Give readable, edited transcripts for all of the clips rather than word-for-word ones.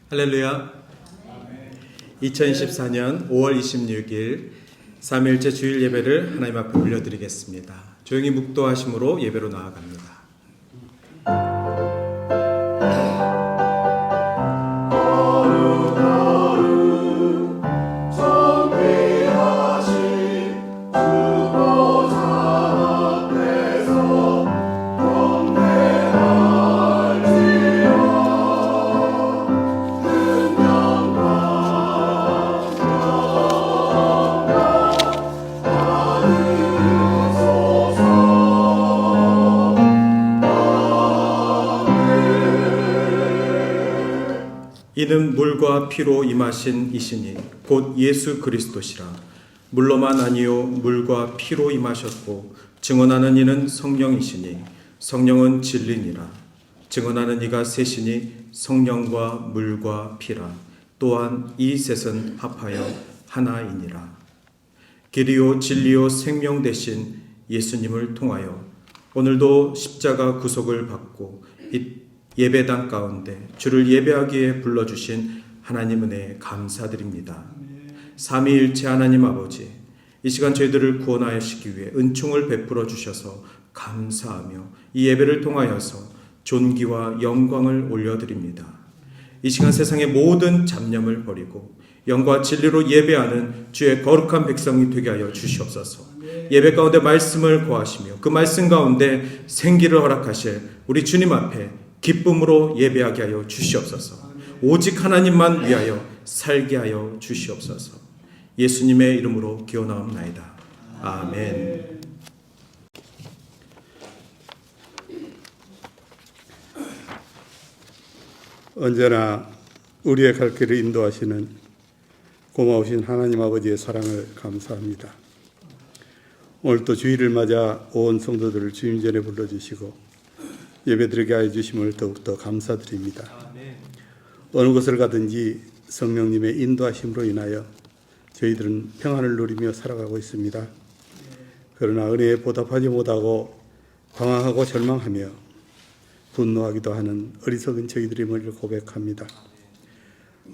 할렐루야. 2024년 5월 26일 삼일째 주일 예배를 하나님 앞에 올려드리겠습니다. 조용히 묵도하심으로 예배로 나아갑니다. 이는 물과 피로 임하신 이시니 곧 예수 그리스도시라. 물로만 아니요 물과 피로 임하셨고 증언하는 이는 성령이시니 성령은 진리니라. 증언하는 이가 셋이니 성령과 물과 피라. 또한 이 셋은 합하여 하나이니라. 길이요 진리요 생명 되신 예수님을 통하여 오늘도 십자가 구속을 받고 예배당 가운데 주를 예배하기에 불러주신 하나님 은혜에 감사드립니다. 삼위일체 하나님 아버지, 이 시간 저희들을 구원하시기 위해 은총을 베풀어 주셔서 감사하며 이 예배를 통하여서 존귀와 영광을 올려드립니다. 이 시간 세상의 모든 잡념을 버리고 영과 진리로 예배하는 주의 거룩한 백성이 되게 하여 주시옵소서. 예배 가운데 말씀을 구하시며 그 말씀 가운데 생기를 허락하실 우리 주님 앞에 기쁨으로 예배하게 하여 주시옵소서. 오직 하나님만 위하여 살게 하여 주시옵소서. 예수님의 이름으로 기원하옵나이다. 아멘. 언제나 우리의 갈 길을 인도하시는 고마우신 하나님 아버지의 사랑을 감사합니다. 오늘 또 주일을 맞아 온 성도들을 주님 전에 불러주시고 예배드리게 하여 주심을 더욱더 감사드립니다. 어느 곳을 가든지 성령님의 인도하심으로 인하여 저희들은 평안을 누리며 살아가고 있습니다. 그러나 은혜에 보답하지 못하고 방황하고 절망하며 분노하기도 하는 어리석은 저희들임을 고백합니다.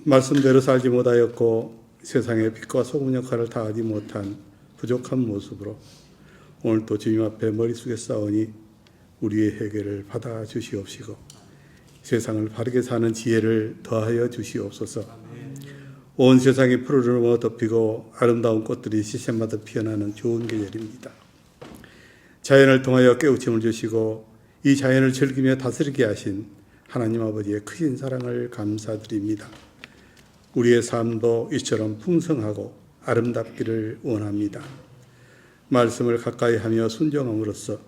말씀대로 살지 못하였고 세상의 빛과 소금 역할을 다하지 못한 부족한 모습으로 오늘 또 주님 앞에 머리 숙여 싸우니 우리의 해결을 받아 주시옵시고 세상을 바르게 사는 지혜를 더하여 주시옵소서. 온 세상이 푸르르 덮이고 아름다운 꽃들이 시샘마다 피어나는 좋은 계절입니다. 자연을 통하여 깨우침을 주시고 이 자연을 즐기며 다스리게 하신 하나님 아버지의 크신 사랑을 감사드립니다. 우리의 삶도 이처럼 풍성하고 아름답기를 원합니다. 말씀을 가까이 하며 순종함으로써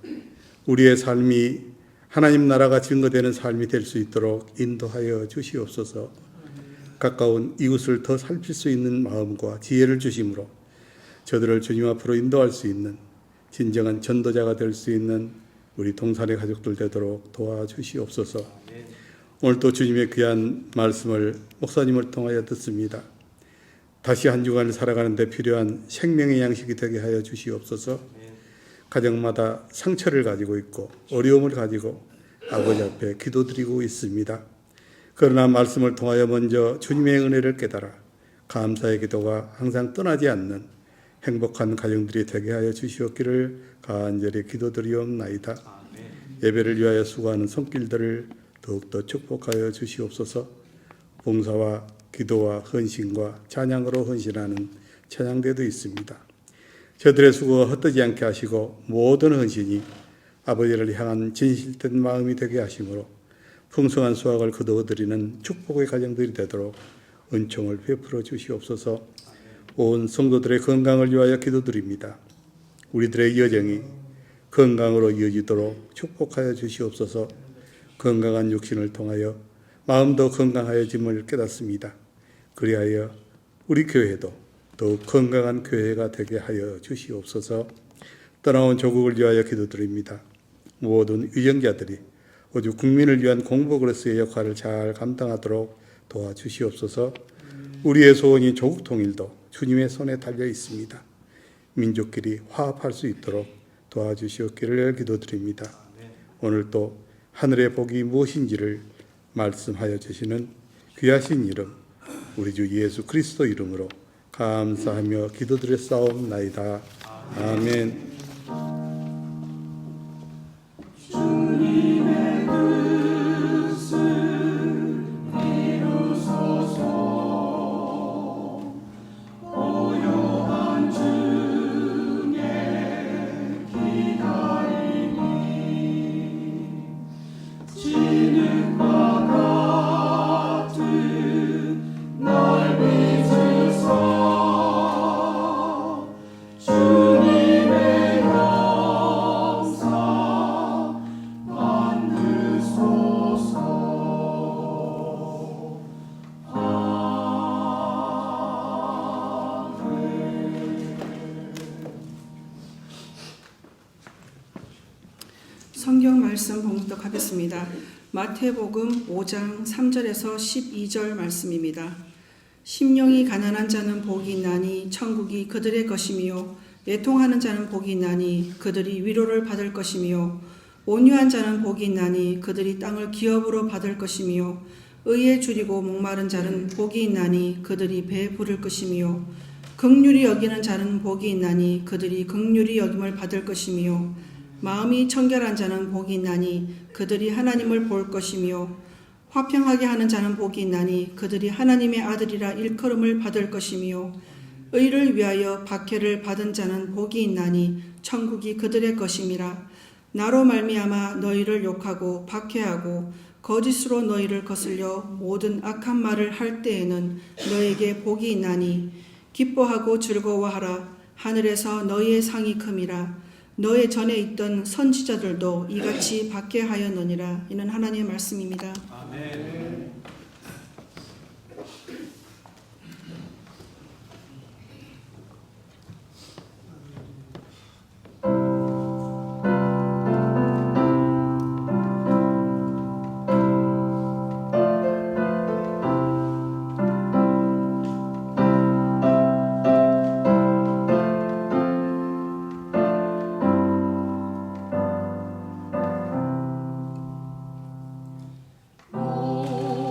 우리의 삶이 하나님 나라가 증거되는 삶이 될 수 있도록 인도하여 주시옵소서. 가까운 이웃을 더 살필 수 있는 마음과 지혜를 주심으로 저들을 주님 앞으로 인도할 수 있는 진정한 전도자가 될 수 있는 우리 동산의 가족들 되도록 도와주시옵소서. 오늘 또 주님의 귀한 말씀을 목사님을 통하여 듣습니다. 다시 한 주간을 살아가는 데 필요한 생명의 양식이 되게 하여 주시옵소서. 가정마다 상처를 가지고 있고 어려움을 가지고 아버지 앞에 기도드리고 있습니다. 그러나 말씀을 통하여 먼저 주님의 은혜를 깨달아 감사의 기도가 항상 떠나지 않는 행복한 가정들이 되게 하여 주시옵기를 간절히 기도드리옵나이다. 예배를 위하여 수고하는 손길들을 더욱더 축복하여 주시옵소서. 봉사와 기도와 헌신과 찬양으로 헌신하는 찬양대도 있습니다. 저들의 수고가 헛되지 않게 하시고 모든 헌신이 아버지를 향한 진실된 마음이 되게 하심으로 풍성한 수확을 거두어드리는 축복의 가정들이 되도록 은총을 베풀어 주시옵소서. 온 성도들의 건강을 위하여 기도드립니다. 우리들의 여정이 건강으로 이어지도록 축복하여 주시옵소서. 건강한 육신을 통하여 마음도 건강하여짐을 깨닫습니다. 그리하여 우리 교회도 더욱 건강한 교회가 되게 하여 주시옵소서. 떠나온 조국을 위하여 기도드립니다. 모든 위정자들이 오직 국민을 위한 공복으로서의 역할을 잘 감당하도록 도와주시옵소서. 우리의 소원이 조국 통일도 주님의 손에 달려 있습니다. 민족끼리 화합할 수 있도록 도와주시옵기를 기도드립니다. 오늘 또 하늘의 복이 무엇인지를 말씀하여 주시는 귀하신 이름 우리 주 예수 그리스도 이름으로 감사하며 기도드렸사옵나이다. 아멘. 성경 말씀 봉독하겠습니다. 마태복음 5장 3절에서 12절 말씀입니다. 심령이 가난한 자는 복이 있나니 천국이 그들의 것이며 애통하는 자는 복이 있나니 그들이 위로를 받을 것이며 온유한 자는 복이 있나니 그들이 땅을 기업으로 받을 것이며 의에 줄이고 목마른 자는 복이 있나니 그들이 배에 부를 것이며 긍휼히 여기는 자는 복이 있나니 그들이 긍휼히 여김을 받을 것이며 마음이 청결한 자는 복이 있나니 그들이 하나님을 볼 것이며 화평하게 하는 자는 복이 있나니 그들이 하나님의 아들이라 일컬음을 받을 것이며 의를 위하여 박해를 받은 자는 복이 있나니 천국이 그들의 것임이라. 나로 말미암아 너희를 욕하고 박해하고 거짓으로 너희를 거슬려 모든 악한 말을 할 때에는 너에게 복이 있나니 기뻐하고 즐거워하라. 하늘에서 너희의 상이 큼이라. 너의 전에 있던 선지자들도 이같이 박해하였느니라. 이는 하나님의 말씀입니다. 아멘. 오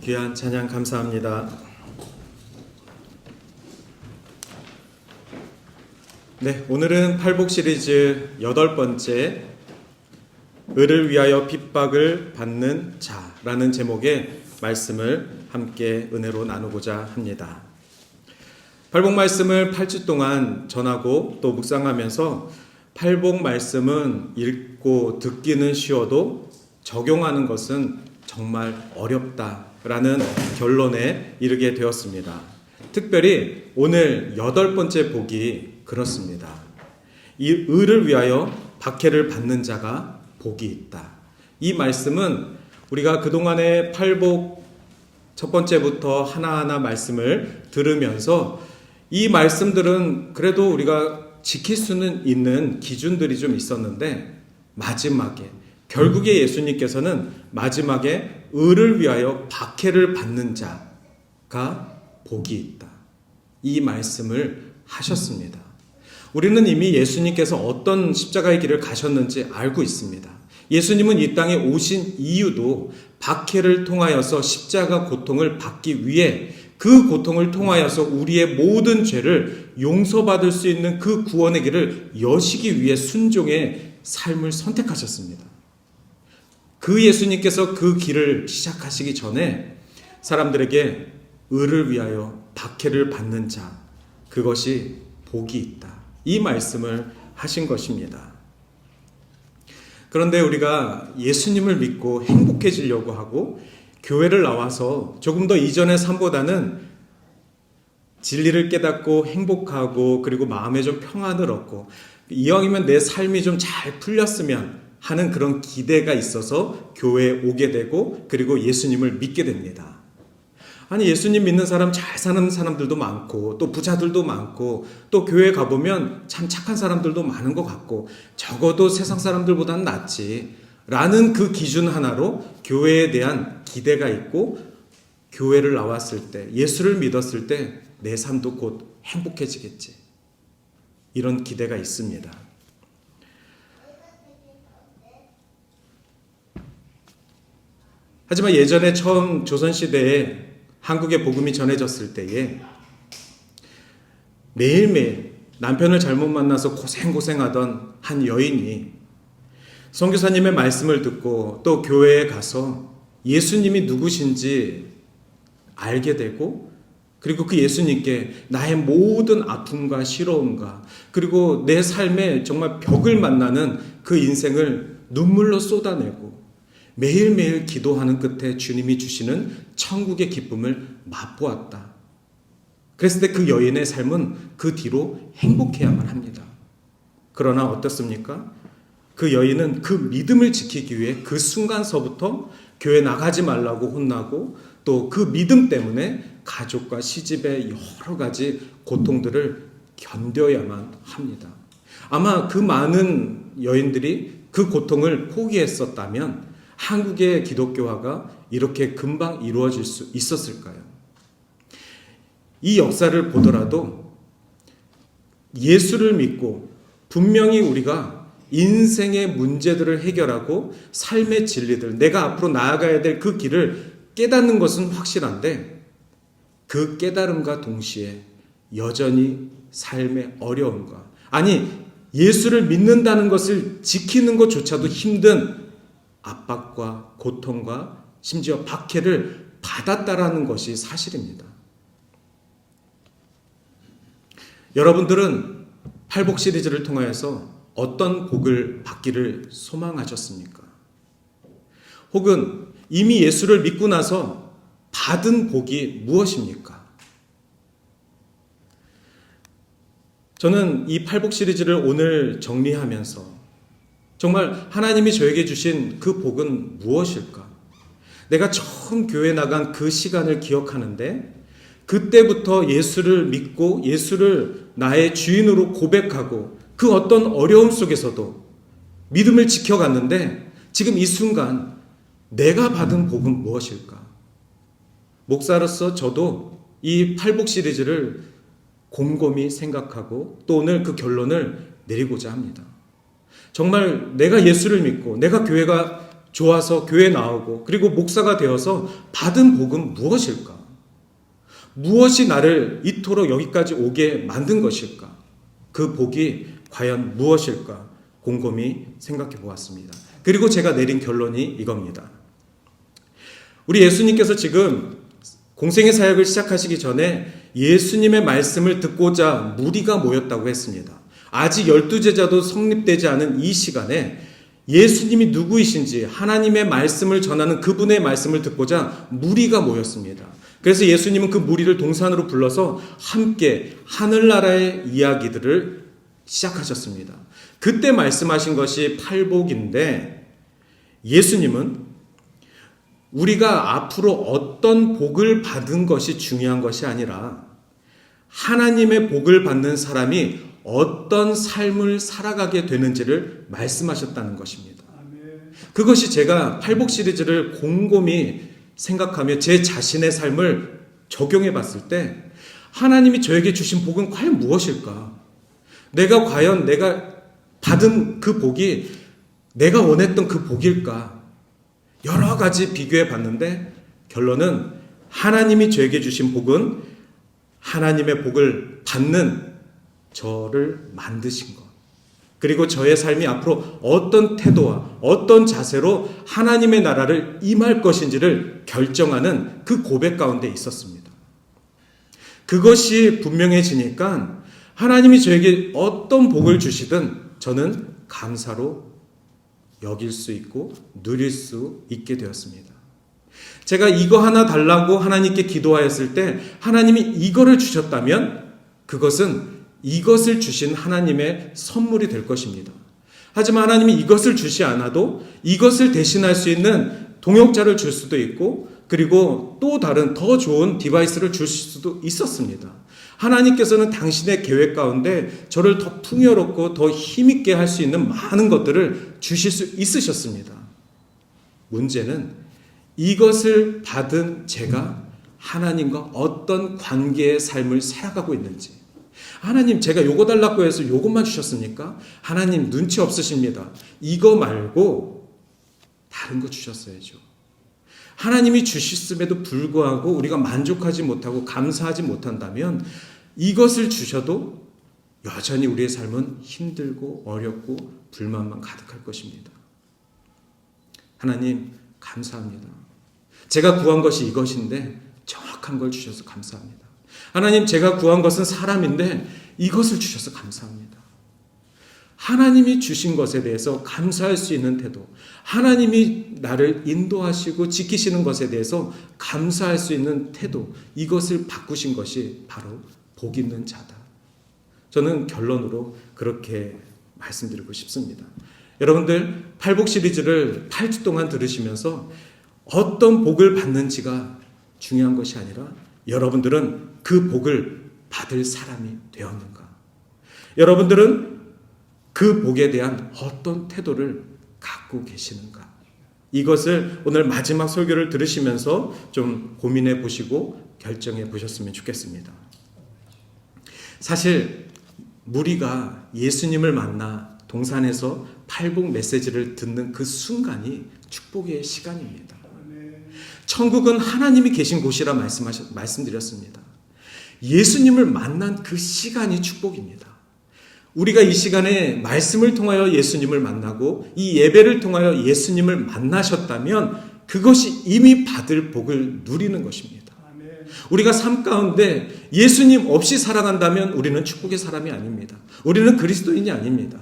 귀한 찬양 감사합니다. 네, 오늘은 팔복 시리즈 8번째 을을 위하여 핍박을 받는 자라는 제목의 말씀을 함께 은혜로 나누고자 합니다. 팔복 말씀을 8주 동안 전하고 또 묵상하면서 팔복 말씀은 읽고 듣기는 쉬워도 적용하는 것은 정말 어렵다라는 결론에 이르게 되었습니다. 특별히 오늘 8번째 복이 그렇습니다. 이 을을 위하여 박해를 받는 자가 복이 있다. 이 말씀은 우리가 그동안의 팔복 첫 번째부터 하나하나 말씀을 들으면서 이 말씀들은 그래도 우리가 지킬 수는 있는 기준들이 좀 있었는데 마지막에 결국에 예수님께서는 마지막에 을을 위하여 박해를 받는 자가 복이 있다. 이 말씀을 하셨습니다. 우리는 이미 예수님께서 어떤 십자가의 길을 가셨는지 알고 있습니다. 예수님은 이 땅에 오신 이유도 박해를 통하여서 십자가 고통을 받기 위해 그 고통을 통하여서 우리의 모든 죄를 용서받을 수 있는 그 구원의 길을 여시기 위해 순종의 삶을 선택하셨습니다. 그 예수님께서 그 길을 시작하시기 전에 사람들에게 을을 위하여 박해를 받는 자, 그것이 복이 있다. 이 말씀을 하신 것입니다. 그런데 우리가 예수님을 믿고 행복해지려고 하고 교회를 나와서 조금 더 이전의 삶보다는 진리를 깨닫고 행복하고 그리고 마음에 좀 평안을 얻고 이왕이면 내 삶이 좀 잘 풀렸으면 하는 그런 기대가 있어서 교회에 오게 되고 그리고 예수님을 믿게 됩니다. 아니 예수님 믿는 사람 잘 사는 사람들도 많고 또 부자들도 많고 또 교회 가보면 참 착한 사람들도 많은 것 같고 적어도 세상 사람들보다는 낫지 라는 그 기준 하나로 교회에 대한 기대가 있고 교회를 나왔을 때 예수를 믿었을 때 내 삶도 곧 행복해지겠지 이런 기대가 있습니다. 하지만 예전에 처음 조선시대에 한국의 복음이 전해졌을 때에 매일매일 남편을 잘못 만나서 고생하던 한 여인이 선교사님의 말씀을 듣고 또 교회에 가서 예수님이 누구신지 알게 되고 그리고 그 예수님께 나의 모든 아픔과 시러움과 그리고 내 삶에 정말 벽을 만나는 그 인생을 눈물로 쏟아내고 매일매일 기도하는 끝에 주님이 주시는 천국의 기쁨을 맛보았다. 그랬을 때 그 여인의 삶은 그 뒤로 행복해야만 합니다. 그러나 어떻습니까? 그 여인은 그 믿음을 지키기 위해 그 순간서부터 교회 나가지 말라고 혼나고 또 그 믿음 때문에 가족과 시집의 여러 가지 고통들을 견뎌야만 합니다. 아마 그 많은 여인들이 그 고통을 포기했었다면 한국의 기독교화가 이렇게 금방 이루어질 수 있었을까요? 이 역사를 보더라도 예수를 믿고 분명히 우리가 인생의 문제들을 해결하고 삶의 진리들, 내가 앞으로 나아가야 될 그 길을 깨닫는 것은 확실한데 그 깨달음과 동시에 여전히 삶의 어려움과 아니 예수를 믿는다는 것을 지키는 것조차도 힘든 압박과 고통과 심지어 박해를 받았다라는 것이 사실입니다. 여러분들은 팔복 시리즈를 통하여서 어떤 복을 받기를 소망하셨습니까? 혹은 이미 예수를 믿고 나서 받은 복이 무엇입니까? 저는 이 팔복 시리즈를 오늘 정리하면서 정말 하나님이 저에게 주신 그 복은 무엇일까? 내가 처음 교회 나간 그 시간을 기억하는데 그때부터 예수를 믿고 예수를 나의 주인으로 고백하고 그 어떤 어려움 속에서도 믿음을 지켜갔는데 지금 이 순간 내가 받은 복은 무엇일까? 목사로서 저도 이 팔복 시리즈를 곰곰이 생각하고 또 오늘 그 결론을 내리고자 합니다. 정말 내가 예수를 믿고 내가 교회가 좋아서 교회 나오고 그리고 목사가 되어서 받은 복은 무엇일까? 무엇이 나를 이토록 여기까지 오게 만든 것일까? 그 복이 과연 무엇일까? 곰곰이 생각해 보았습니다. 그리고 제가 내린 결론이 이겁니다. 우리 예수님께서 지금 공생의 사역을 시작하시기 전에 예수님의 말씀을 듣고자 무리가 모였다고 했습니다. 아직 12제자도 성립되지 않은 이 시간에 예수님이 누구이신지 하나님의 말씀을 전하는 그분의 말씀을 듣고자 무리가 모였습니다. 그래서 예수님은 그 무리를 동산으로 불러서 함께 하늘나라의 이야기들을 시작하셨습니다. 그때 말씀하신 것이 팔복인데 예수님은 우리가 앞으로 어떤 복을 받은 것이 중요한 것이 아니라 하나님의 복을 받는 사람이 어떤 삶을 살아가게 되는지를 말씀하셨다는 것입니다. 그것이 제가 팔복 시리즈를 곰곰이 생각하며 제 자신의 삶을 적용해 봤을 때 하나님이 저에게 주신 복은 과연 무엇일까? 내가 받은 그 복이 내가 원했던 그 복일까? 여러 가지 비교해 봤는데 결론은 하나님이 저에게 주신 복은 하나님의 복을 받는 저를 만드신 것. 그리고 저의 삶이 앞으로 어떤 태도와 어떤 자세로 하나님의 나라를 임할 것인지를 결정하는 그 고백 가운데 있었습니다. 그것이 분명해지니까 하나님이 저에게 어떤 복을 주시든 저는 감사로 여길 수 있고 누릴 수 있게 되었습니다. 제가 이거 하나 달라고 하나님께 기도하였을 때 하나님이 이거를 주셨다면 그것은 이것을 주신 하나님의 선물이 될 것입니다. 하지만 하나님이 이것을 주시 않아도 이것을 대신할 수 있는 동역자를 줄 수도 있고 그리고 또 다른 더 좋은 디바이스를 주실 수도 있었습니다. 하나님께서는 당신의 계획 가운데 저를 더 풍요롭고 더 힘있게 할 수 있는 많은 것들을 주실 수 있으셨습니다. 문제는 이것을 받은 제가 하나님과 어떤 관계의 삶을 살아가고 있는지. 하나님 제가 요거 달라고 해서 요것만 주셨습니까? 하나님 눈치 없으십니다. 이거 말고 다른 거 주셨어야죠. 하나님이 주셨음에도 불구하고 우리가 만족하지 못하고 감사하지 못한다면 이것을 주셔도 여전히 우리의 삶은 힘들고 어렵고 불만만 가득할 것입니다. 하나님 감사합니다. 제가 구한 것이 이것인데 정확한 걸 주셔서 감사합니다. 하나님 제가 구한 것은 사람인데 이것을 주셔서 감사합니다. 하나님이 주신 것에 대해서 감사할 수 있는 태도, 하나님이 나를 인도하시고 지키시는 것에 대해서 감사할 수 있는 태도, 이것을 바꾸신 것이 바로 복 있는 자다. 저는 결론으로 그렇게 말씀드리고 싶습니다. 여러분들 팔복 시리즈를 8주 동안 들으시면서 어떤 복을 받는지가 중요한 것이 아니라 여러분들은 그 복을 받을 사람이 되었는가? 여러분들은 그 복에 대한 어떤 태도를 갖고 계시는가? 이것을 오늘 마지막 설교를 들으시면서 좀 고민해 보시고 결정해 보셨으면 좋겠습니다. 사실 무리가 예수님을 만나 동산에서 팔복 메시지를 듣는 그 순간이 축복의 시간입니다. 천국은 하나님이 계신 곳이라 말씀드렸습니다. 예수님을 만난 그 시간이 축복입니다. 우리가 이 시간에 말씀을 통하여 예수님을 만나고 이 예배를 통하여 예수님을 만나셨다면 그것이 이미 받을 복을 누리는 것입니다. 우리가 삶 가운데 예수님 없이 살아간다면 우리는 축복의 사람이 아닙니다. 우리는 그리스도인이 아닙니다.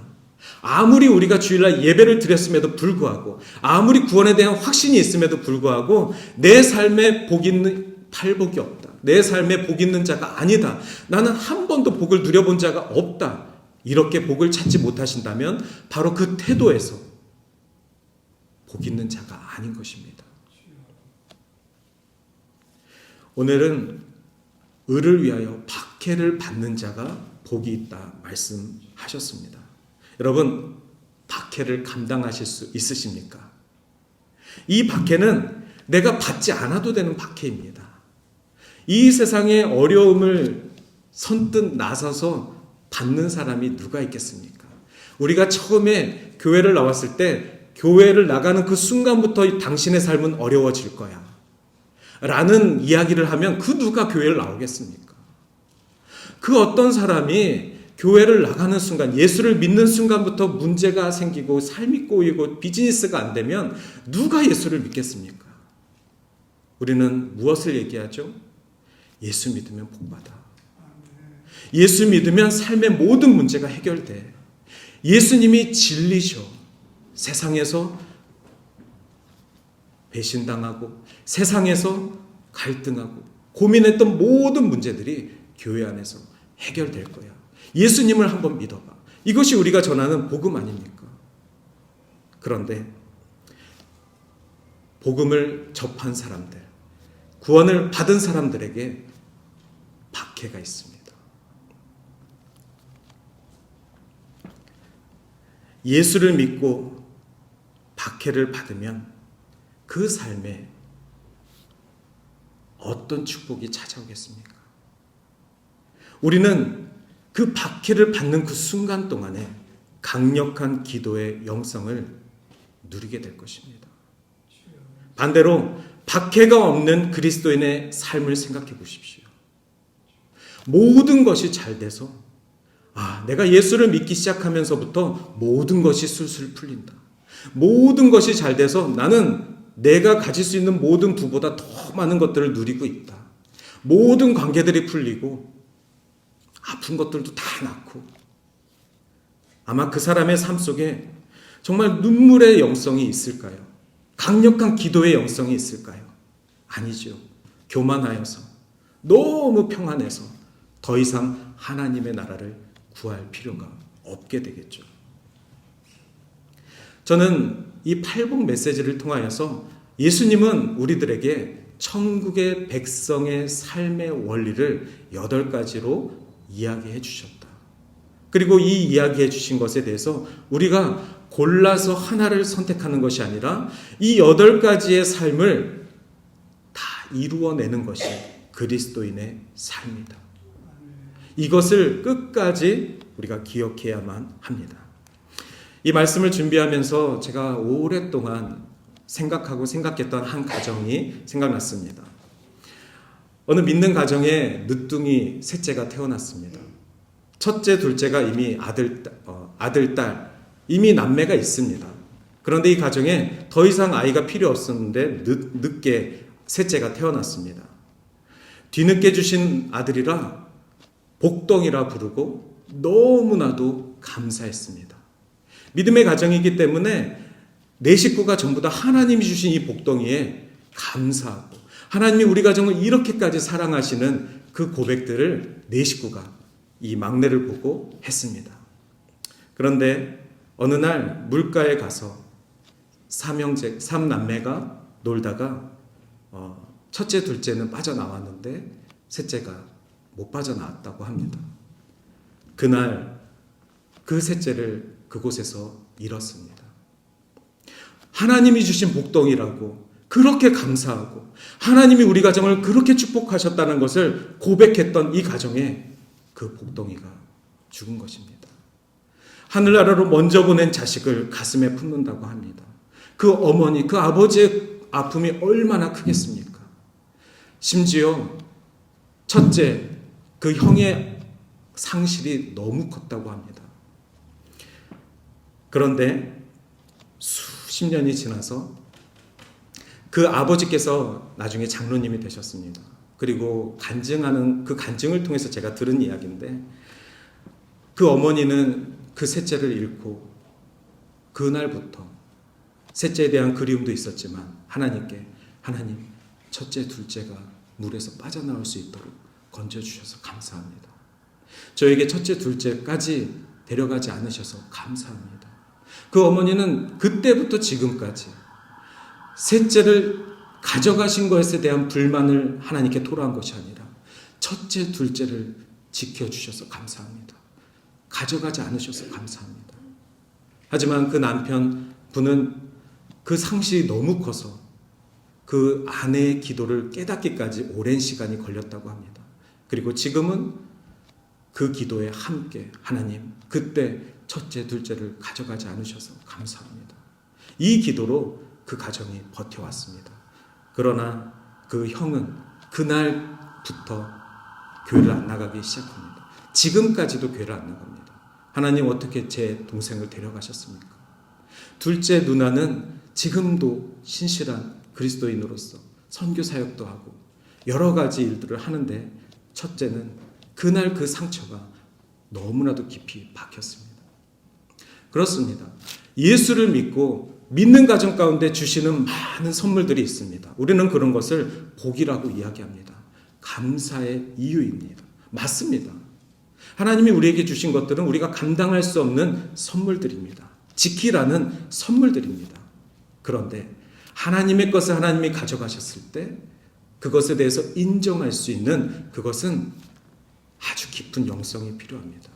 아무리 우리가 주일날 예배를 드렸음에도 불구하고 아무리 구원에 대한 확신이 있음에도 불구하고 내 삶에 복 있는 팔복이 없다. 내 삶에 복 있는 자가 아니다. 나는 한 번도 복을 누려본 자가 없다. 이렇게 복을 찾지 못하신다면 바로 그 태도에서 복 있는 자가 아닌 것입니다. 오늘은 의를 위하여 박해를 받는 자가 복이 있다 말씀하셨습니다. 여러분 박해를 감당하실 수 있으십니까? 이 박해는 내가 받지 않아도 되는 박해입니다. 이 세상의 어려움을 선뜻 나서서 받는 사람이 누가 있겠습니까? 우리가 처음에 교회를 나왔을 때 교회를 나가는 그 순간부터 당신의 삶은 어려워질 거야. 라는 이야기를 하면 그 누가 교회를 나오겠습니까? 그 어떤 사람이 교회를 나가는 순간, 예수를 믿는 순간부터 문제가 생기고 삶이 꼬이고 비즈니스가 안 되면 누가 예수를 믿겠습니까? 우리는 무엇을 얘기하죠? 예수 믿으면 복받아. 예수 믿으면 삶의 모든 문제가 해결돼. 예수님이 진리셔. 세상에서 배신당하고 세상에서 갈등하고 고민했던 모든 문제들이 교회 안에서 해결될 거야. 예수님을 한번 믿어봐. 이것이 우리가 전하는 복음 아닙니까? 그런데 복음을 접한 사람들, 구원을 받은 사람들에게 박해가 있습니다. 예수를 믿고 박해를 받으면 그 삶에 어떤 축복이 찾아오겠습니까? 우리는 그 박해를 받는 그 순간 동안에 강력한 기도의 영성을 누리게 될 것입니다. 반대로 박해가 없는 그리스도인의 삶을 생각해 보십시오. 모든 것이 잘 돼서 내가 예수를 믿기 시작하면서부터 모든 것이 술술 풀린다. 모든 것이 잘 돼서 나는 내가 가질 수 있는 모든 부보다 더 많은 것들을 누리고 있다. 모든 관계들이 풀리고 아픈 것들도 다 낫고 아마 그 사람의 삶 속에 정말 눈물의 영성이 있을까요? 강력한 기도의 영성이 있을까요? 아니죠. 교만하여서 너무 평안해서 더 이상 하나님의 나라를 구할 필요가 없게 되겠죠. 저는 이 팔복 메시지를 통하여서 예수님은 우리들에게 천국의 백성의 삶의 원리를 8가지로 이야기해 주셨다. 그리고 이 이야기해 주신 것에 대해서 우리가 골라서 하나를 선택하는 것이 아니라 이 8가지의 삶을 다 이루어내는 것이 그리스도인의 삶이다. 이것을 끝까지 우리가 기억해야만 합니다. 이 말씀을 준비하면서 제가 오랫동안 생각했던 한 가정이 생각났습니다. 어느 믿는 가정에 늦둥이 셋째가 태어났습니다. 첫째, 둘째가 이미 아들, 딸, 이미 남매가 있습니다. 그런데 이 가정에 더 이상 아이가 필요 없었는데 늦게 셋째가 태어났습니다. 뒤늦게 주신 아들이라 복덩이라 부르고 너무나도 감사했습니다. 믿음의 가정이기 때문에 내 식구가 전부 다 하나님이 주신 이 복덩이에 감사하고 하나님이 우리 가정을 이렇게까지 사랑하시는 그 고백들을 내 식구가 이 막내를 보고 했습니다. 그런데 어느 날 물가에 가서 삼남매가 놀다가 첫째, 둘째는 빠져나왔는데 셋째가 못 빠져나왔다고 합니다. 그날 그 셋째를 그곳에서 잃었습니다. 하나님이 주신 복덩이라고 그렇게 감사하고 하나님이 우리 가정을 그렇게 축복하셨다는 것을 고백했던 이 가정에 그 복덩이가 죽은 것입니다. 하늘나라로 먼저 보낸 자식을 가슴에 품는다고 합니다. 그 어머니, 그 아버지의 아픔이 얼마나 크겠습니까? 심지어 첫째, 그 형의 상실이 너무 컸다고 합니다. 그런데 수십 년이 지나서 그 아버지께서 나중에 장로님이 되셨습니다. 그리고 간증하는 그 간증을 통해서 제가 들은 이야기인데 그 어머니는 그 셋째를 잃고 그날부터 셋째에 대한 그리움도 있었지만 하나님께 하나님 첫째 둘째가 물에서 빠져나올 수 있도록 건져주셔서 감사합니다. 저에게 첫째 둘째까지 데려가지 않으셔서 감사합니다. 그 어머니는 그때부터 지금까지 셋째를 가져가신 것에 대한 불만을 하나님께 토로한 것이 아니라 첫째 둘째를 지켜주셔서 감사합니다. 가져가지 않으셔서 감사합니다. 하지만 그 남편분은 그 상실이 너무 커서 그 아내의 기도를 깨닫기까지 오랜 시간이 걸렸다고 합니다. 그리고 지금은 그 기도에 함께 하나님 그때 첫째 둘째를 가져가지 않으셔서 감사합니다. 이 기도로 그 가정이 버텨왔습니다. 그러나 그 형은 그날부터 교회를 안 나가기 시작합니다. 지금까지도 교회를 안 나갑니다. 하나님 어떻게 제 동생을 데려가셨습니까? 둘째 누나는 지금도 신실한 그리스도인으로서 선교 사역도 하고 여러 가지 일들을 하는데 첫째는 그날 그 상처가 너무나도 깊이 박혔습니다. 그렇습니다. 예수를 믿고 믿는 가정 가운데 주시는 많은 선물들이 있습니다. 우리는 그런 것을 복이라고 이야기합니다. 감사의 이유입니다. 맞습니다. 하나님이 우리에게 주신 것들은 우리가 감당할 수 없는 선물들입니다. 지키라는 선물들입니다. 그런데 하나님의 것을 하나님이 가져가셨을 때 그것에 대해서 인정할 수 있는 그것은 아주 깊은 영성이 필요합니다.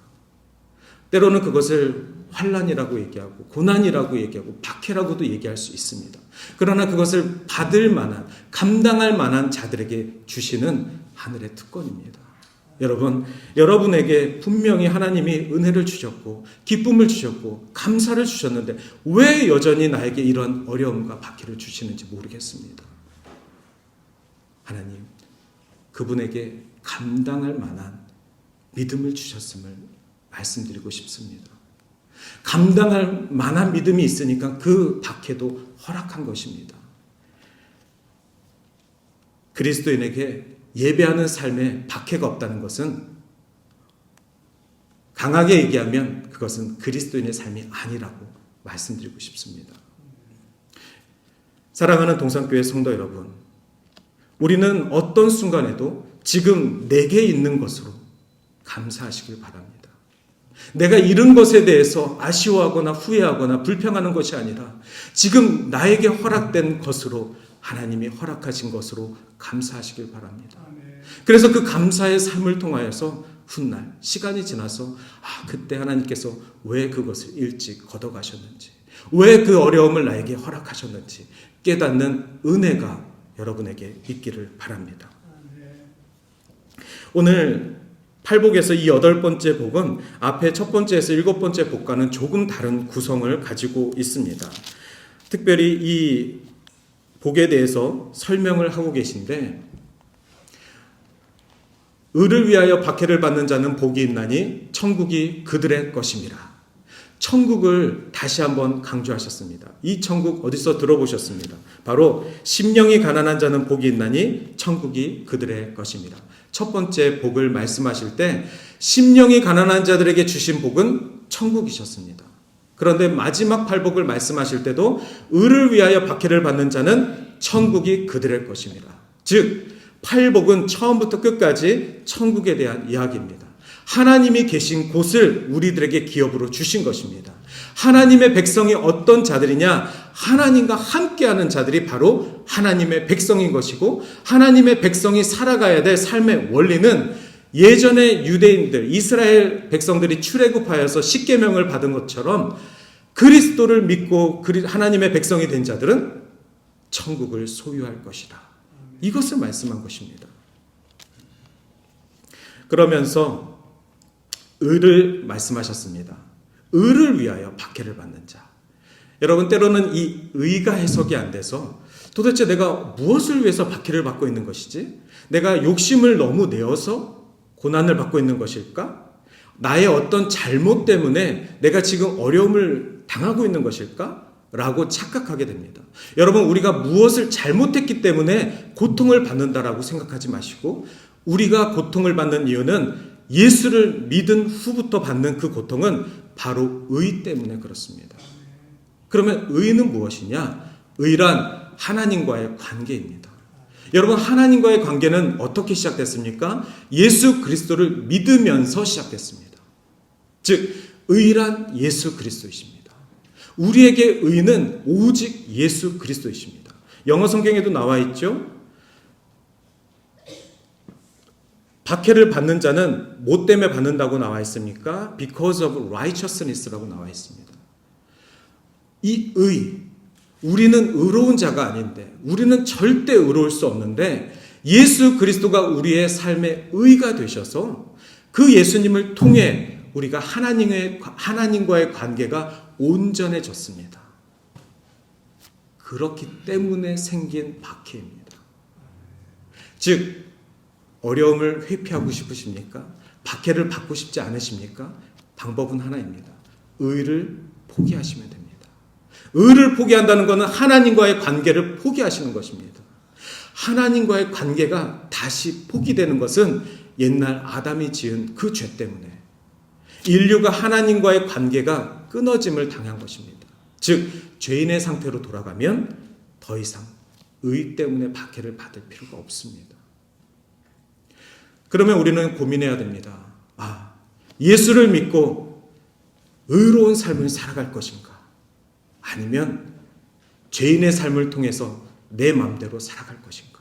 때로는 그것을 환난이라고 얘기하고 고난이라고 얘기하고 박해라고도 얘기할 수 있습니다. 그러나 그것을 받을 만한, 감당할 만한 자들에게 주시는 하늘의 특권입니다. 여러분, 여러분에게 분명히 하나님이 은혜를 주셨고 기쁨을 주셨고 감사를 주셨는데 왜 여전히 나에게 이런 어려움과 박해를 주시는지 모르겠습니다. 하나님, 그분에게 감당할 만한 믿음을 주셨음을 말씀드리고 싶습니다. 감당할 만한 믿음이 있으니까 그 박해도 허락한 것입니다. 그리스도인에게 예배하는 삶에 박해가 없다는 것은 강하게 얘기하면 그것은 그리스도인의 삶이 아니라고 말씀드리고 싶습니다. 사랑하는 동산교회 성도 여러분, 우리는 어떤 순간에도 지금 내게 있는 것으로 감사하시길 바랍니다. 내가 잃은 것에 대해서 아쉬워하거나 후회하거나 불평하는 것이 아니라 지금 나에게 허락된 것으로 하나님이 허락하신 것으로 감사하시길 바랍니다. 그래서 그 감사의 삶을 통하여서 훗날 시간이 지나서 그때 하나님께서 왜 그것을 일찍 걷어가셨는지, 왜 그 어려움을 나에게 허락하셨는지 깨닫는 은혜가 여러분에게 있기를 바랍니다. 오늘 팔복에서 이 8번째 복은 앞에 첫 번째에서 7번째 복과는 조금 다른 구성을 가지고 있습니다. 특별히 이 복에 대해서 설명을 하고 계신데, 의를 위하여 박해를 받는 자는 복이 있나니 천국이 그들의 것입니다. 천국을 다시 한번 강조하셨습니다. 이 천국 어디서 들어보셨습니다. 바로 심령이 가난한 자는 복이 있나니 천국이 그들의 것입니다. 첫 번째 복을 말씀하실 때 심령이 가난한 자들에게 주신 복은 천국이셨습니다. 그런데 마지막 팔복을 말씀하실 때도 의를 위하여 박해를 받는 자는 천국이 그들의 것입니다. 즉 팔복은 처음부터 끝까지 천국에 대한 이야기입니다. 하나님이 계신 곳을 우리들에게 기업으로 주신 것입니다. 하나님의 백성이 어떤 자들이냐? 하나님과 함께하는 자들이 바로 하나님의 백성인 것이고, 하나님의 백성이 살아가야 될 삶의 원리는 예전에 유대인들, 이스라엘 백성들이 출애굽하여서 십계명을 받은 것처럼 그리스도를 믿고 하나님의 백성이 된 자들은 천국을 소유할 것이다. 이것을 말씀한 것입니다. 그러면서 의를 말씀하셨습니다. 의를 위하여 박해를 받는 자. 여러분, 때로는 이 의가 해석이 안 돼서 도대체 내가 무엇을 위해서 박해를 받고 있는 것이지? 내가 욕심을 너무 내어서 고난을 받고 있는 것일까? 나의 어떤 잘못 때문에 내가 지금 어려움을 당하고 있는 것일까? 라고 착각하게 됩니다. 여러분, 우리가 무엇을 잘못했기 때문에 고통을 받는다라고 생각하지 마시고, 우리가 고통을 받는 이유는 예수를 믿은 후부터 받는 그 고통은 바로 의 때문에 그렇습니다. 그러면 의는 무엇이냐? 의란 하나님과의 관계입니다. 여러분, 하나님과의 관계는 어떻게 시작됐습니까? 예수 그리스도를 믿으면서 시작됐습니다. 즉, 의란 예수 그리스도이십니다. 우리에게 의는 오직 예수 그리스도이십니다. 영어 성경에도 나와 있죠? 박해를 받는 자는 뭐 때문에 받는다고 나와 있습니까? Because of righteousness라고 나와 있습니다. 이 의, 우리는 의로운 자가 아닌데, 우리는 절대 의로울 수 없는데 예수 그리스도가 우리의 삶의 의가 되셔서 그 예수님을 통해 우리가 하나님과의 관계가 온전해졌습니다. 그렇기 때문에 생긴 박해입니다. 즉, 어려움을 회피하고 싶으십니까? 박해를 받고 싶지 않으십니까? 방법은 하나입니다. 의를 포기하시면 됩니다. 의를 포기한다는 것은 하나님과의 관계를 포기하시는 것입니다. 하나님과의 관계가 다시 포기되는 것은 옛날 아담이 지은 그 죄 때문에 인류가 하나님과의 관계가 끊어짐을 당한 것입니다. 즉, 죄인의 상태로 돌아가면 더 이상 의 때문에 박해를 받을 필요가 없습니다. 그러면 우리는 고민해야 됩니다. 예수를 믿고 의로운 삶을 살아갈 것인가? 아니면 죄인의 삶을 통해서 내 마음대로 살아갈 것인가?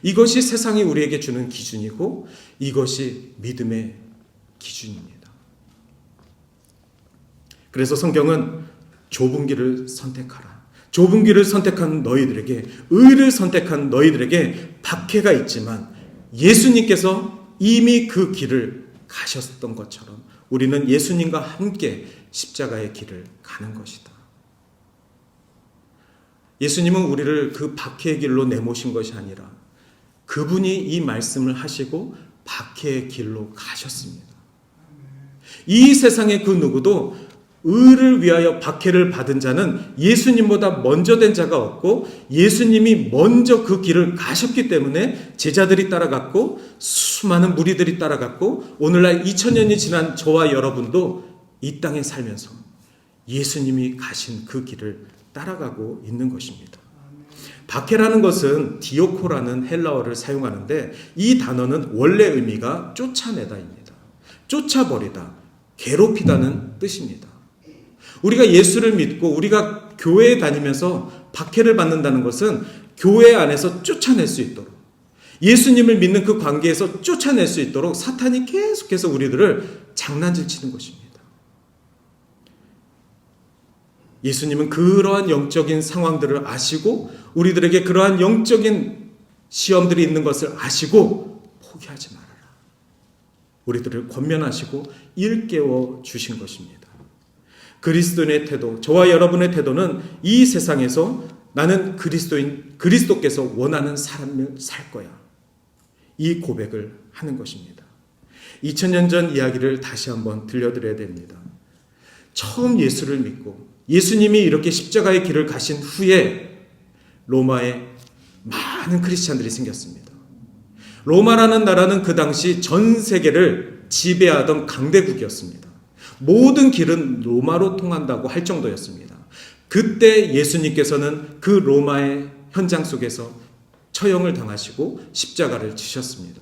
이것이 세상이 우리에게 주는 기준이고 이것이 믿음의 기준입니다. 그래서 성경은 좁은 길을 선택하라. 좁은 길을 선택한 너희들에게, 의를 선택한 너희들에게 박해가 있지만 예수님께서 이미 그 길을 가셨던 것처럼 우리는 예수님과 함께 십자가의 길을 가는 것이다. 예수님은 우리를 그 박해의 길로 내모신 것이 아니라 그분이 이 말씀을 하시고 박해의 길로 가셨습니다. 이 세상의 그 누구도 의를 위하여 박해를 받은 자는 예수님보다 먼저 된 자가 없고 예수님이 먼저 그 길을 가셨기 때문에 제자들이 따라갔고 수많은 무리들이 따라갔고 오늘날 2000년이 지난 저와 여러분도 이 땅에 살면서 예수님이 가신 그 길을 따라가고 있는 것입니다. 박해라는 것은 디오코라는 헬라어를 사용하는데 이 단어는 원래 의미가 쫓아내다입니다. 쫓아버리다, 괴롭히다는 뜻입니다. 우리가 예수를 믿고 우리가 교회에 다니면서 박해를 받는다는 것은 교회 안에서 쫓아낼 수 있도록 예수님을 믿는 그 관계에서 쫓아낼 수 있도록 사탄이 계속해서 우리들을 장난질 치는 것입니다. 예수님은 그러한 영적인 상황들을 아시고 우리들에게 그러한 영적인 시험들이 있는 것을 아시고 포기하지 말아라. 우리들을 권면하시고 일깨워 주신 것입니다. 그리스도인의 태도, 저와 여러분의 태도는 이 세상에서 나는 그리스도께서 원하는 삶을 살 거야. 이 고백을 하는 것입니다. 2000년 전 이야기를 다시 한번 들려드려야 됩니다. 처음 예수를 믿고 예수님이 이렇게 십자가의 길을 가신 후에 로마에 많은 크리스찬들이 생겼습니다. 로마라는 나라는 그 당시 전 세계를 지배하던 강대국이었습니다. 모든 길은 로마로 통한다고 할 정도였습니다. 그때 예수님께서는 그 로마의 현장 속에서 처형을 당하시고 십자가를 지셨습니다.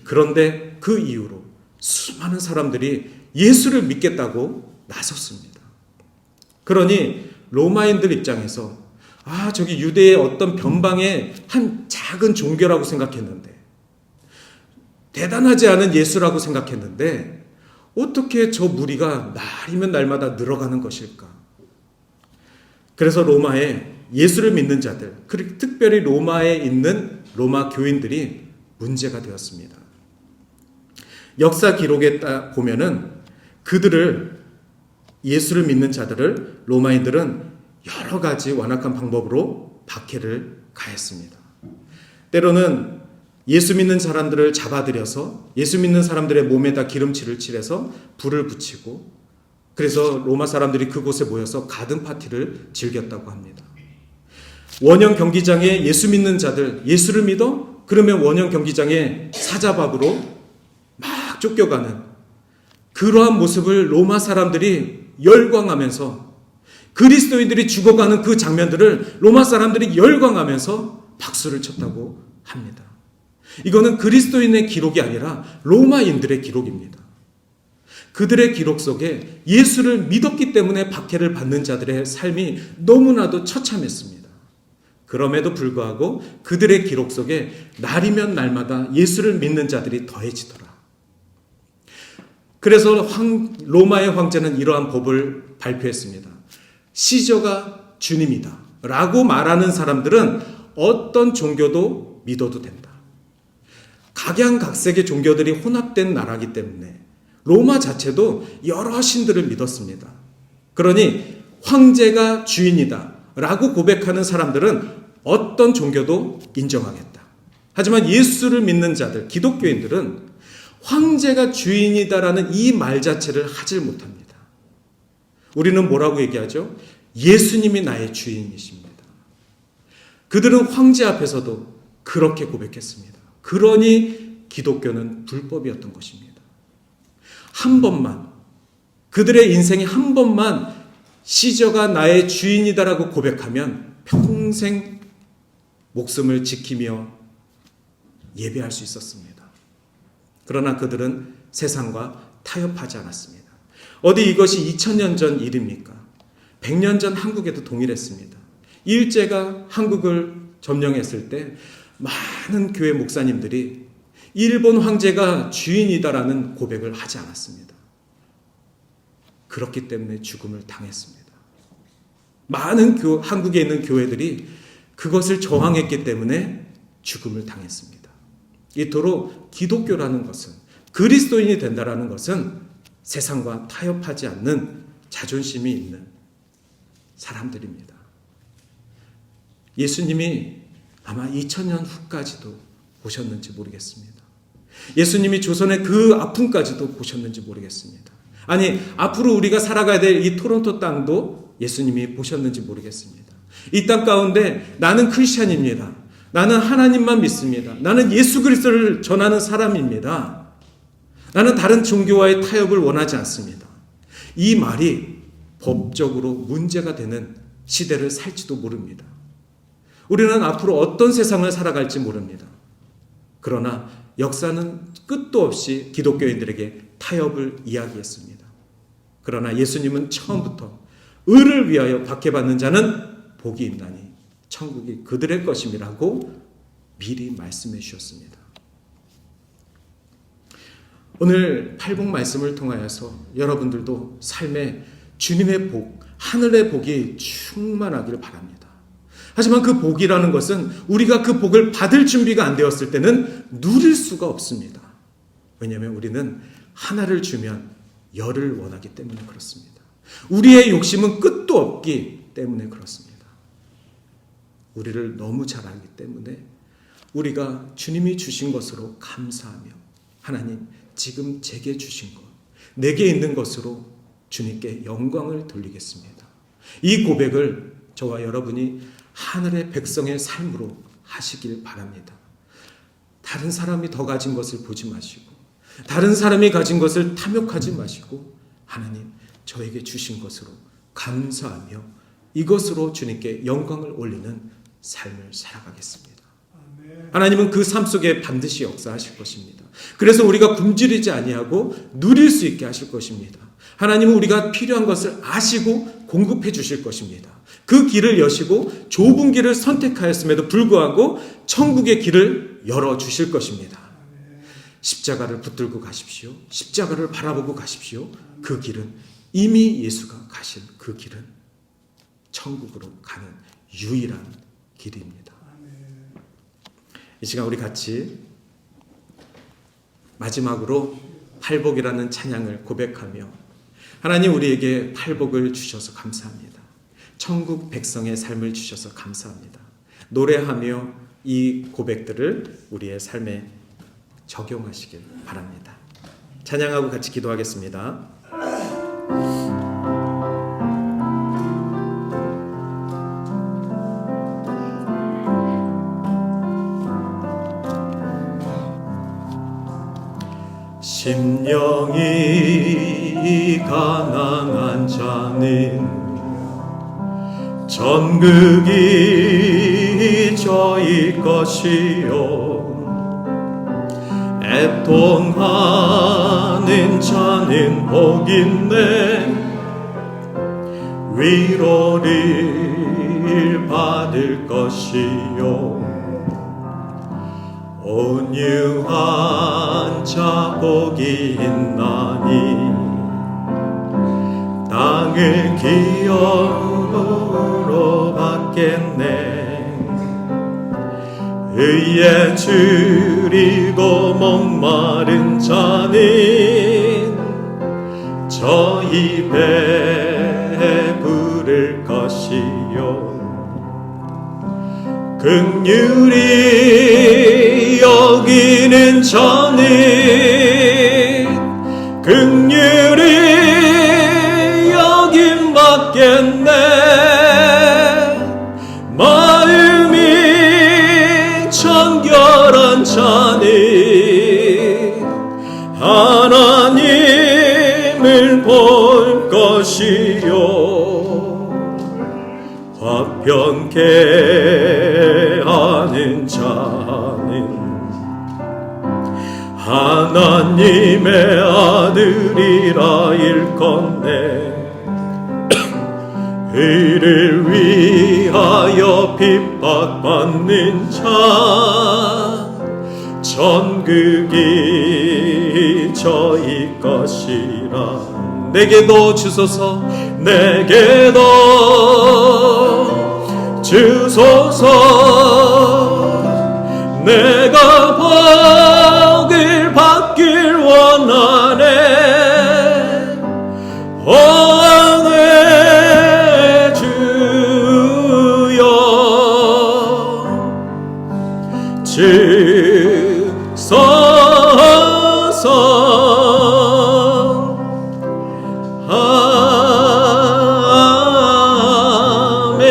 그런데 그 이후로 수많은 사람들이 예수를 믿겠다고 나섰습니다. 그러니 로마인들 입장에서 저기 유대의 어떤 변방의 한 작은 종교라고 생각했는데 대단하지 않은 예수라고 생각했는데 어떻게 저 무리가 날이면 날마다 늘어가는 것일까? 그래서 로마에 예수를 믿는 자들, 특별히 로마에 있는 로마 교인들이 문제가 되었습니다. 역사 기록에 보면은 그들을 예수를 믿는 자들을 로마인들은 여러 가지 완악한 방법으로 박해를 가했습니다. 때로는 예수 믿는 사람들을 잡아들여서 예수 믿는 사람들의 몸에다 기름칠을 칠해서 불을 붙이고 그래서 로마 사람들이 그곳에 모여서 가든 파티를 즐겼다고 합니다. 원형 경기장에 예수 믿는 자들 예수를 믿어? 그러면 원형 경기장에 사자밥으로 막 쫓겨가는 그러한 모습을 로마 사람들이 열광하면서 그리스도인들이 죽어가는 그 장면들을 로마 사람들이 열광하면서 박수를 쳤다고 합니다. 이거는 그리스도인의 기록이 아니라 로마인들의 기록입니다. 그들의 기록 속에 예수를 믿었기 때문에 박해를 받는 자들의 삶이 너무나도 처참했습니다. 그럼에도 불구하고 그들의 기록 속에 날이면 날마다 예수를 믿는 자들이 더해지더라. 그래서 로마의 황제는 이러한 법을 발표했습니다. 시저가 주님이다 라고 말하는 사람들은 어떤 종교도 믿어도 된다. 각양각색의 종교들이 혼합된 나라이기 때문에 로마 자체도 여러 신들을 믿었습니다. 그러니 황제가 주인이다 라고 고백하는 사람들은 어떤 종교도 인정하겠다. 하지만 예수를 믿는 자들, 기독교인들은 황제가 주인이다라는 이 말 자체를 하질 못합니다. 우리는 뭐라고 얘기하죠? 예수님이 나의 주인이십니다. 그들은 황제 앞에서도 그렇게 고백했습니다. 그러니 기독교는 불법이었던 것입니다. 한 번만, 그들의 인생에 한 번만 시저가 나의 주인이다라고 고백하면 평생 목숨을 지키며 예배할 수 있었습니다. 그러나 그들은 세상과 타협하지 않았습니다. 어디 이것이 2000년 전 일입니까? 100년 전 한국에도 동일했습니다. 일제가 한국을 점령했을 때 많은 교회 목사님들이 일본 황제가 주인이다라는 고백을 하지 않았습니다. 그렇기 때문에 죽음을 당했습니다. 많은 한국에 있는 교회들이 그것을 저항했기 때문에 죽음을 당했습니다. 이토록 기독교라는 것은, 그리스도인이 된다라는 것은 세상과 타협하지 않는 자존심이 있는 사람들입니다. 예수님이 아마 2000년 후까지도 보셨는지 모르겠습니다. 예수님이 조선의 그 아픔까지도 보셨는지 모르겠습니다. 아니, 앞으로 우리가 살아가야 될 이 토론토 땅도 예수님이 보셨는지 모르겠습니다. 이 땅 가운데 나는 크리스찬입니다. 나는 하나님만 믿습니다. 나는 예수 그리스도를 전하는 사람입니다. 나는 다른 종교와의 타협을 원하지 않습니다. 이 말이 법적으로 문제가 되는 시대를 살지도 모릅니다. 우리는 앞으로 어떤 세상을 살아갈지 모릅니다. 그러나 역사는 끝도 없이 기독교인들에게 타협을 이야기했습니다. 그러나 예수님은 처음부터 의를 위하여 박해받는 자는 복이 있나니 천국이 그들의 것임이라고 미리 말씀해 주셨습니다. 오늘 팔복 말씀을 통하여서 여러분들도 삶에 주님의 복, 하늘의 복이 충만하기를 바랍니다. 하지만 그 복이라는 것은 우리가 그 복을 받을 준비가 안 되었을 때는 누릴 수가 없습니다. 왜냐하면 우리는 하나를 주면 열을 원하기 때문에 그렇습니다. 우리의 욕심은 끝도 없기 때문에 그렇습니다. 우리를 너무 잘 알기 때문에 우리가 주님이 주신 것으로 감사하며 하나님 지금 제게 주신 것, 내게 있는 것으로 주님께 영광을 돌리겠습니다. 이 고백을 저와 여러분이 하늘의 백성의 삶으로 하시길 바랍니다. 다른 사람이 더 가진 것을 보지 마시고 다른 사람이 가진 것을 탐욕하지 마시고 하나님 저에게 주신 것으로 감사하며 이것으로 주님께 영광을 올리는 삶을 살아가겠습니다. 하나님은 그 삶 속에 반드시 역사하실 것입니다. 그래서 우리가 굶주리지 아니하고 누릴 수 있게 하실 것입니다. 하나님은 우리가 필요한 것을 아시고 공급해 주실 것입니다. 그 길을 여시고 좁은 길을 선택하였음에도 불구하고 천국의 길을 열어주실 것입니다. 십자가를 붙들고 가십시오. 십자가를 바라보고 가십시오. 그 길은 이미 예수가 가신 그 길은 천국으로 가는 유일한 길입니다. 이 시간 우리 같이 마지막으로 팔복이라는 찬양을 고백하며 하나님 우리에게 팔복을 주셔서 감사합니다. 천국 백성의 삶을 주셔서 감사합니다. 노래하며 이 고백들을 우리의 삶에 적용하시길 바랍니다. 찬양하고 같이 기도하겠습니다. 심령이 가난한 자는 전극이 저희 것이요 애통하는 자는 복있네 위로를 받을 것이요 온유한 자 복이 있나니 땅을 기업으로 받겠네 의에 줄이고 목마른 자는 저희 배에 부를 것이요 긍휼히 여기는 저는 긍휼히 여김 받겠네. 마음이 청결한 자는 하나님을 볼 것이요 화평케 하는 자는 하나님의 아들이라 일컫네. 의를 위하여 핍박받는 자 천국이 저희 것이라. 내게도 주소서 내게도 주소서. 내가 복을 받길 원하네. 내 주여 주소서. 아멘.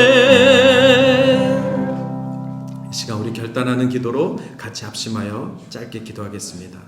이 시간 우리 결단하는 기도로 같이 합심하여 짧게 기도하겠습니다.